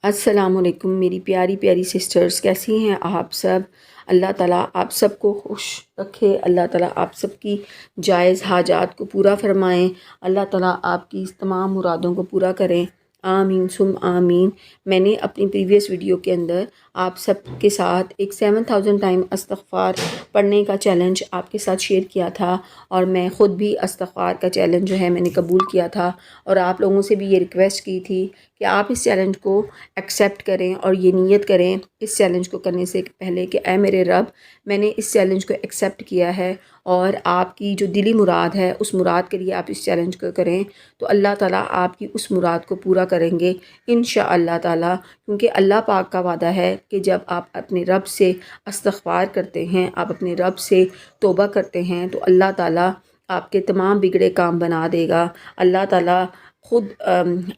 السلام علیکم میری پیاری پیاری سسٹرز، کیسی ہیں آپ سب؟ اللہ تعالیٰ آپ سب کو خوش رکھے، اللہ تعالیٰ آپ سب کی جائز حاجات کو پورا فرمائیں، اللہ تعالیٰ آپ کی تمام مرادوں کو پورا کریں، آمین ثم آمین۔ میں نے اپنی پریویس ویڈیو کے اندر آپ سب کے ساتھ ایک 7000 ٹائم استغفار پڑھنے کا چیلنج آپ کے ساتھ شیئر کیا تھا، اور میں خود بھی استغفار کا چیلنج جو ہے میں نے قبول کیا تھا، اور آپ لوگوں سے بھی یہ ریکویسٹ کی تھی کہ آپ اس چیلنج کو ایکسیپٹ کریں اور یہ نیت کریں اس چیلنج کو کرنے سے پہلے کہ اے میرے رب، میں نے اس چیلنج کو ایکسیپٹ کیا ہے، اور آپ کی جو دلی مراد ہے اس مراد کے لیے آپ اس چیلنج کو کریں تو اللہ تعالیٰ آپ کی اس مراد کو پورا کریں گے انشاءاللہ تعالیٰ، کیونکہ اللہ پاک کا وعدہ ہے کہ جب آپ اپنے رب سے استغفار کرتے ہیں، آپ اپنے رب سے توبہ کرتے ہیں تو اللہ تعالیٰ آپ کے تمام بگڑے کام بنا دے گا، اللہ تعالیٰ خود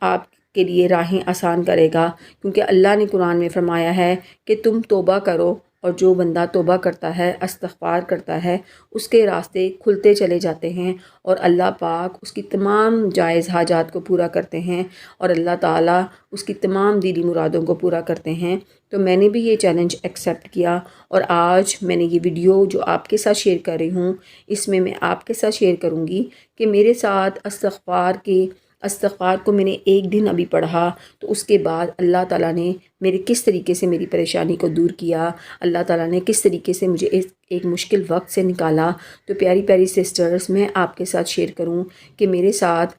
آپ کے لیے راہیں آسان کرے گا، کیونکہ اللہ نے قرآن میں فرمایا ہے کہ تم توبہ کرو، اور جو بندہ توبہ کرتا ہے، استغفار کرتا ہے، اس کے راستے کھلتے چلے جاتے ہیں، اور اللہ پاک اس کی تمام جائز حاجات کو پورا کرتے ہیں، اور اللہ تعالیٰ اس کی تمام دلی مرادوں کو پورا کرتے ہیں۔ تو میں نے بھی یہ چیلنج ایکسیپٹ کیا، اور آج میں نے یہ ویڈیو جو آپ کے ساتھ شیئر کر رہی ہوں، اس میں آپ کے ساتھ شیئر کروں گی کہ میرے ساتھ استغفار کو میں نے ایک دن ابھی پڑھا تو اس کے بعد اللہ تعالیٰ نے میرے کس طریقے سے میری پریشانی کو دور کیا، اللہ تعالیٰ نے کس طریقے سے مجھے ایک مشکل وقت سے نکالا۔ تو پیاری پیاری سسٹرز، میں آپ کے ساتھ شیئر کروں کہ میرے ساتھ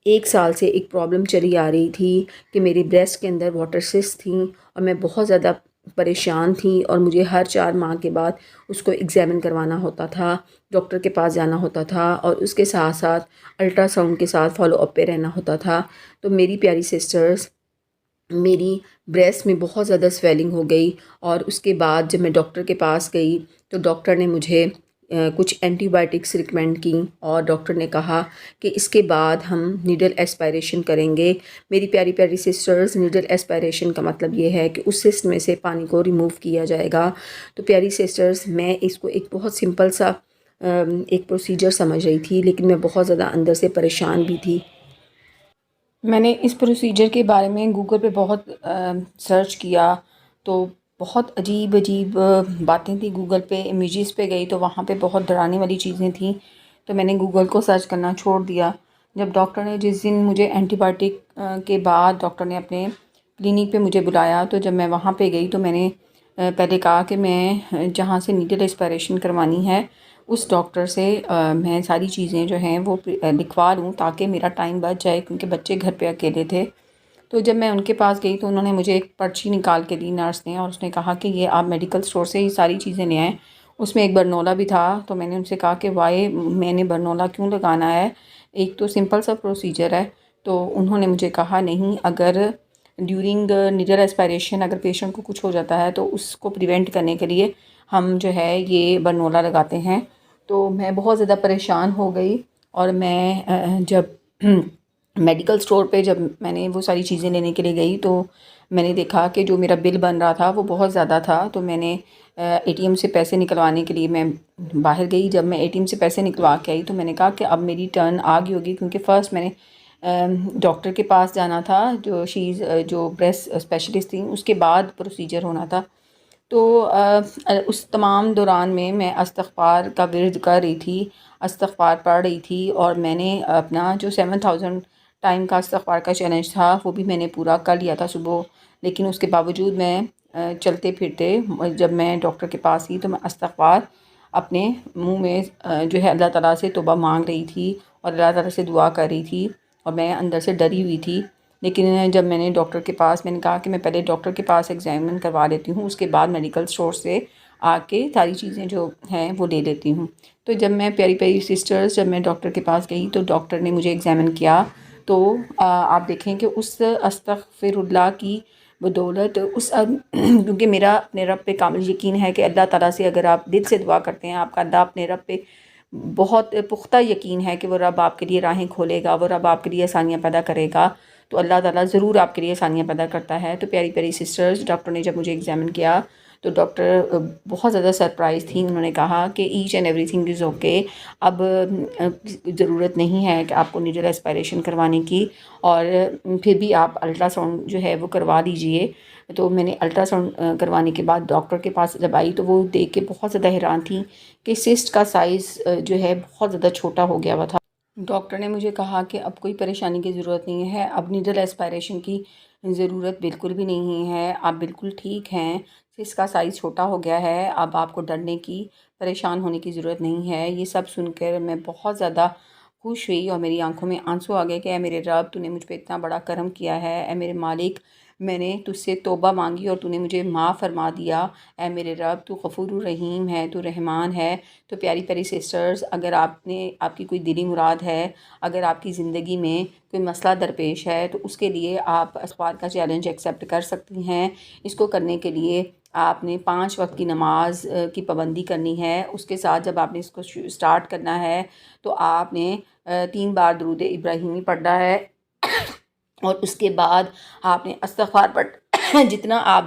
1 سال سے ایک پرابلم چلی آ رہی تھی کہ میری بریسٹ کے اندر واٹر سسٹ تھیں، اور میں بہت زیادہ پریشان تھی، اور مجھے ہر 4 ماہ کے بعد اس کو ایگزامن کروانا ہوتا تھا، ڈاکٹر کے پاس جانا ہوتا تھا، اور اس کے ساتھ ساتھ الٹرا ساؤنڈ کے ساتھ فالو اپ پہ رہنا ہوتا تھا۔ تو میری پیاری سسٹرز، میری بریسٹ میں بہت زیادہ سویلنگ ہو گئی، اور اس کے بعد جب میں ڈاکٹر کے پاس گئی تو ڈاکٹر نے مجھے کچھ اینٹی بائیوٹکس ریکمینڈ کیں، اور ڈاکٹر نے کہا کہ اس کے بعد ہم نیڈل ایسپائریشن کریں گے۔ میری پیاری پیاری سسٹرز، نیڈل ایسپائریشن کا مطلب یہ ہے کہ اس سسٹ میں سے پانی کو ریموو کیا جائے گا۔ تو پیاری سسٹرز، میں اس کو ایک بہت سمپل سا ایک پروسیجر سمجھ رہی تھی، لیکن میں بہت زیادہ اندر سے پریشان بھی تھی۔ میں نے اس پروسیجر کے بارے میں گوگل پہ بہت سرچ کیا، تو بہت عجیب عجیب باتیں تھیں گوگل پہ، امیجز پہ گئی تو وہاں پہ بہت ڈرانے والی چیزیں تھیں، تو میں نے گوگل کو سرچ کرنا چھوڑ دیا۔ جب ڈاکٹر نے جس دن مجھے اینٹی بائیوٹک کے بعد ڈاکٹر نے اپنے کلینک پہ مجھے بلایا، تو جب میں وہاں پہ گئی تو میں نے پہلے کہا کہ میں جہاں سے نیڈل ایسپائریشن کروانی ہے اس ڈاکٹر سے میں ساری چیزیں جو ہیں وہ لکھوا لوں تاکہ میرا ٹائم بچ جائے، کیونکہ بچے گھر پہ اکیلے تھے۔ تو جب میں ان کے پاس گئی تو انہوں نے مجھے ایک پرچی نکال کے دی نرس نے، اور اس نے کہا کہ یہ آپ میڈیکل اسٹور سے یہ ساری چیزیں لے آئیں۔ اس میں ایک برنولا بھی تھا، تو میں نے ان سے کہا کہ وائی میں نے برنولا کیوں لگانا ہے، ایک تو سمپل سا پروسیجر ہے۔ تو انہوں نے مجھے کہا نہیں، اگر ڈیورنگ نیڈل ایسپائریشن اگر پیشنٹ کو کچھ ہو جاتا ہے تو اس کو پریونٹ کرنے کے لیے ہم جو ہے یہ برنولا لگاتے ہیں۔ تو میں بہت زیادہ پریشان ہو گئی، اور میں جب میڈیکل سٹور پہ جب میں نے وہ ساری چیزیں لینے کے لیے گئی تو میں نے دیکھا کہ جو میرا بل بن رہا تھا وہ بہت زیادہ تھا، تو میں نے اے ٹی ایم سے پیسے نکلوانے کے لیے میں باہر گئی۔ جب میں اے ٹی ایم سے پیسے نکلوا کے آئی تو میں نے کہا کہ اب میری ٹرن آ گئی ہوگی، کیونکہ فرسٹ میں نے ڈاکٹر کے پاس جانا تھا جو بریسٹ اسپیشلسٹ تھیں، اس کے بعد پروسیجر ہونا تھا۔ تو اس تمام دوران میں استغفار کا ورد کر رہی تھی، استغفار پڑھ رہی تھی، اور میں نے اپنا جو 7000 ٹائم کا استغفار کا چیلنج تھا وہ بھی میں نے پورا کر لیا تھا صبح، لیکن اس کے باوجود میں چلتے پھرتے جب میں ڈاکٹر کے پاس گئی تو میں استغفار اپنے منہ میں جو ہے اللہ تعالیٰ سے توبہ مانگ رہی تھی، اور اللہ تعالیٰ سے دعا کر رہی تھی، اور میں اندر سے ڈری ہوئی تھی۔ لیکن جب میں نے ڈاکٹر کے پاس میں نے کہا کہ میں پہلے ڈاکٹر کے پاس ایگزامن کروا لیتی ہوں، اس کے بعد میڈیکل اسٹور سے آ کے ساری چیزیں جو ہیں وہ لے لیتی ہوں۔ تو جب میں پیاری پیاری سسٹرز جب میں ڈاکٹر کے پاس گئی تو ڈاکٹر نے مجھے ایگزامن کیا، تو آپ دیکھیں کہ اس استغفر اللہ کی بدولت کیونکہ میرا اپنے رب پہ کامل یقین ہے کہ اللہ تعالیٰ سے اگر آپ دل سے دعا کرتے ہیں، آپ کا اللہ اپنے رب پہ بہت پختہ یقین ہے کہ وہ رب آپ کے لیے راہیں کھولے گا، وہ رب آپ کے لیے آسانیاں پیدا کرے گا، تو اللہ تعالیٰ ضرور آپ کے لیے آسانیاں پیدا کرتا ہے۔ تو پیاری پیاری سسٹرز، ڈاکٹر نے جب مجھے ایگزامن کیا تو ڈاکٹر بہت زیادہ سرپرائز تھی. انہوں نے کہا کہ each and every thing is okay, اب ضرورت نہیں ہے کہ آپ کو نیڈل ایسپائریشن کروانے کی، اور پھر بھی آپ الٹرا ساؤنڈ جو ہے وہ کروا لیجئے. تو میں نے الٹرا ساؤنڈ کروانے کے بعد ڈاکٹر کے پاس جب آئی تو وہ دیکھ کے بہت زیادہ حیران تھیں کہ سسٹ کا سائز جو ہے بہت زیادہ چھوٹا ہو گیا ہوا تھا. ڈاکٹر نے مجھے کہا کہ اب کوئی پریشانی کی ضرورت نہیں ہے، اب نیڈل ایسپائریشن کی ضرورت بالکل بھی نہیں ہے، آپ بالکل ٹھیک ہیں، سسٹ کا سائز چھوٹا ہو گیا ہے، اب آپ کو ڈرنے کی، پریشان ہونے کی ضرورت نہیں ہے. یہ سب سن کر میں بہت زیادہ خوش ہوئی اور میری آنکھوں میں آنسو آ گئے کہ اے میرے رب، تو نے مجھ پہ اتنا بڑا کرم کیا ہے. اے میرے مالک، میں نے تجھ سے توبہ مانگی اور تو نے مجھے معاف فرما دیا. اے میرے رب، تو غفور الرحیم ہے، تو رحمان ہے. تو پیاری پیاری سسٹرز، اگر آپ کی کوئی دلی مراد ہے، اگر آپ کی زندگی میں کوئی مسئلہ درپیش ہے، تو اس کے لیے آپ استغفار کا چیلنج ایکسیپٹ کر سکتی ہیں. اس کو کرنے کے لیے آپ نے 5 وقت کی نماز کی پابندی کرنی ہے. اس کے ساتھ جب آپ نے اس کو سٹارٹ کرنا ہے تو آپ نے 3 بار درود ابراہیمی پڑھنا ہے، اور اس کے بعد آپ نے استغفار جتنا آپ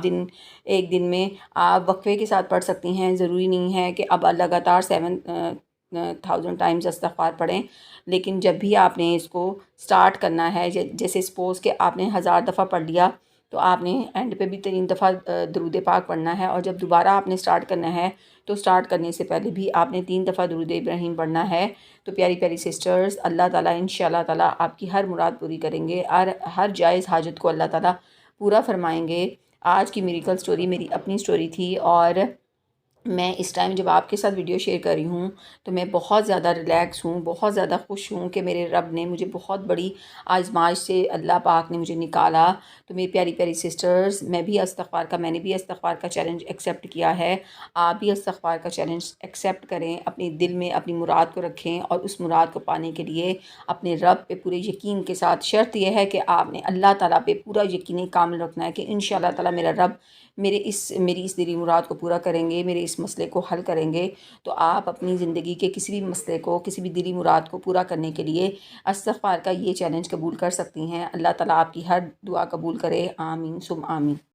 ایک دن میں آپ وقفے کے ساتھ پڑھ سکتی ہیں. ضروری نہیں ہے کہ اب لگاتار 7,000 ٹائمز استغفار پڑھیں، لیکن جب بھی آپ نے اس کو سٹارٹ کرنا ہے، جیسے سپوز کہ آپ نے 1000 دفعہ پڑھ لیا تو آپ نے اینڈ پہ بھی 3 دفعہ درود پاک پڑھنا ہے. اور جب دوبارہ آپ نے سٹارٹ کرنا ہے تو سٹارٹ کرنے سے پہلے بھی آپ نے 3 دفعہ درود ابراہیم پڑھنا ہے. تو پیاری پیاری سسٹرز، اللہ تعالیٰ انشاءاللہ تعالیٰ آپ کی ہر مراد پوری کریں گے، اور ہر جائز حاجت کو اللہ تعالیٰ پورا فرمائیں گے. آج کی میریکل سٹوری میری اپنی سٹوری تھی، اور میں اس ٹائم جب آپ کے ساتھ ویڈیو شیئر کر رہی ہوں تو میں بہت زیادہ ریلیکس ہوں، بہت زیادہ خوش ہوں کہ میرے رب نے مجھے بہت بڑی آزمائش سے، اللہ پاک نے مجھے نکالا. تو میری پیاری پیاری سسٹرز، میں نے بھی استغفار کا چیلنج ایکسیپٹ کیا ہے. آپ بھی استغفار کا چیلنج ایکسیپٹ کریں، اپنے دل میں اپنی مراد کو رکھیں، اور اس مراد کو پانے کے لیے اپنے رب پہ پورے یقین کے ساتھ، شرط یہ ہے کہ آپ نے اللہ تعالیٰ پہ پورا یقین کامل رکھنا ہے کہ انشاءاللہ تعالیٰ میرا رب میری اس دلی مراد کو پورا کریں گے، میرے اس مسئلے کو حل کریں گے. تو آپ اپنی زندگی کے کسی بھی مسئلے کو، کسی بھی دلی مراد کو پورا کرنے کے لیے استغفار کا یہ چیلنج قبول کر سکتی ہیں. اللہ تعالیٰ آپ کی ہر دعا قبول کرے. آمین ثم آمین.